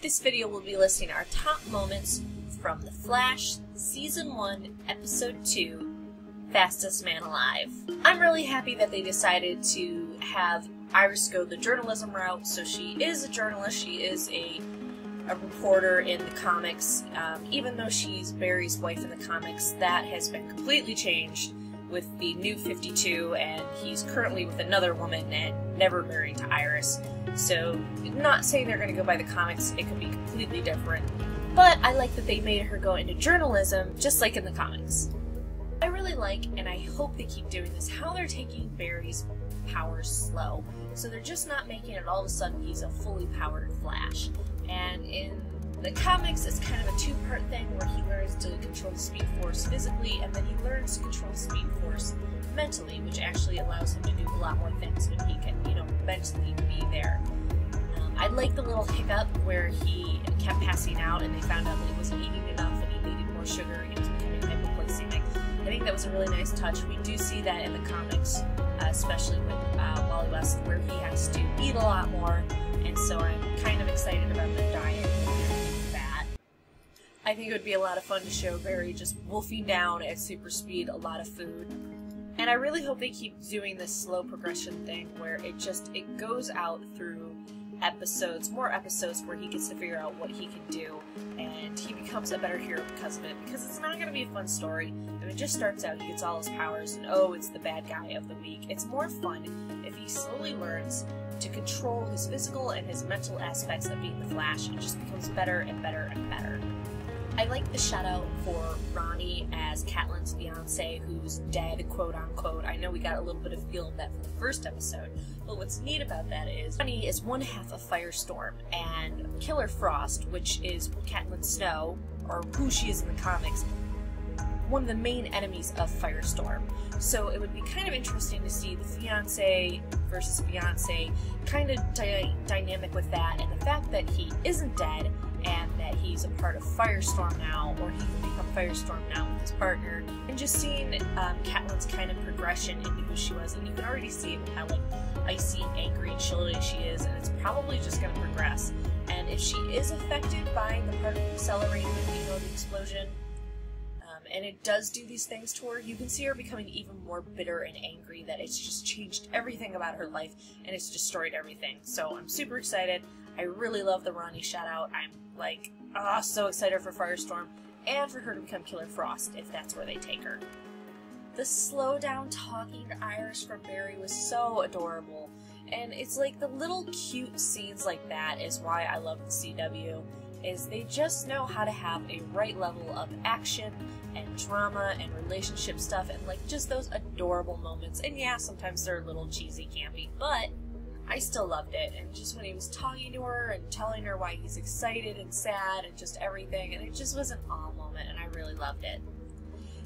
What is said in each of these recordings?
This video will be listing our top moments from The Flash, Season 1, Episode 2, Fastest Man Alive. I'm really happy that they decided to have Iris go the journalism route, so she is a journalist, she is a reporter in the comics. Even though she's Barry's wife in the comics, that has been completely changed with the new 52, and he's currently with another woman and never married to Iris. So, not saying they're going to go by the comics, it could be completely different. But I like that they made her go into journalism, just like in the comics. I really like, and I hope they keep doing this, how they're taking Barry's powers slow. So they're just not making it all of a sudden he's a fully powered Flash. And in the comics, it's kind of a two-part thing where he learns to control the Speed Force physically, and then he learns to control the Speed Force mentally, which actually allows him to do a lot more things when he can, mentally be there. I like the little hiccup where he kept passing out and they found out that he wasn't eating enough and he needed more sugar and he was becoming hypoglycemic. I think that was a really nice touch. We do see that in the comics, especially with Wally West, where he has to eat a lot more, and so I'm kind of excited about the diet and that. I think it would be a lot of fun to show Barry just wolfing down at super speed a lot of food. And I really hope they keep doing this slow progression thing where it goes out through episodes, more episodes where he gets to figure out what he can do, and he becomes a better hero because of it, because it's not going to be a fun story. If it just starts out, he gets all his powers, and oh, it's the bad guy of the week. It's more fun if he slowly learns to control his physical and his mental aspects of being the Flash, and just becomes better and better and better. I like the shout out for Ronnie as Catelyn's fiance who's dead, quote unquote. I know we got a little bit of feel of that from the first episode, but what's neat about that is Ronnie is one half of FIRESTORM, and Killer Frost, which is Catelyn Snow, or who she is in the comics, one of the main enemies of FIRESTORM. So it would be kind of interesting to see the fiance versus fiance kind of dynamic with that, and the fact that he isn't dead and that he's a part of FIRESTORM now, or he can become FIRESTORM now with his partner, and just seeing Catelyn's kind of progression into who she was, and you can already see it with how icy, angry, and chilly she is, and it's probably just going to progress. And if she is affected by the particle accelerating, the explosion, and it does do these things to her, you can see her becoming even more bitter and angry that it's just changed everything about her life and it's destroyed everything. So I'm super excited. I really love the Ronnie shout out. I'm so excited for FIRESTORM and for her to become Killer Frost if that's where they take her. The slow down talking to Iris from Barry was so adorable, and it's like the little cute scenes like that is why I love the CW. Is they just know how to have a right level of action and drama and relationship stuff and just those adorable moments. And yeah, sometimes they're a little cheesy, campy, but I still loved it. And just when he was talking to her and telling her why he's excited and sad and just everything, and it just was an awe moment, and I really loved it.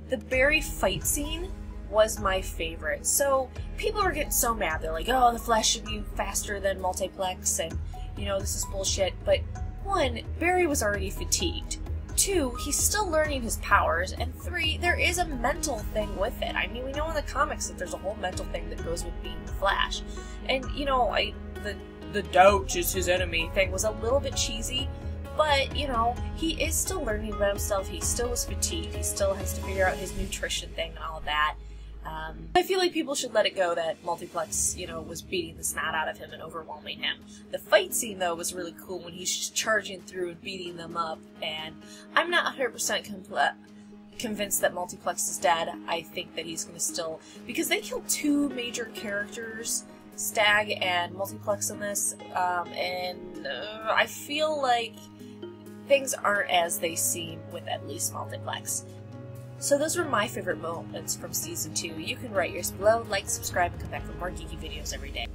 The Barry fight scene was my favorite. So people were getting so mad. They're like, oh, the Flash should be faster than multiplex, and this is bullshit. But 1, Barry was already fatigued. 2, he's still learning his powers. And 3, there is a mental thing with it. I mean, we know in the comics that there's a whole mental thing that goes with being the Flash. And, the doubt is his enemy thing was a little bit cheesy, but, he is still learning about himself. He still was fatigued. He still has to figure out his nutrition thing and all that. I feel like people should let it go that Multiplex, was beating the snot out of him and overwhelming him. The fight scene, though, was really cool when he's just charging through and beating them up, and I'm not 100% convinced that Multiplex is dead. I think that he's going to still... because they killed 2 major characters, Stag and Multiplex in this, and I feel like things aren't as they seem with at least Multiplex. So those were my favorite moments from Season 2. You can write yours below, like, subscribe, and come back for more geeky videos every day.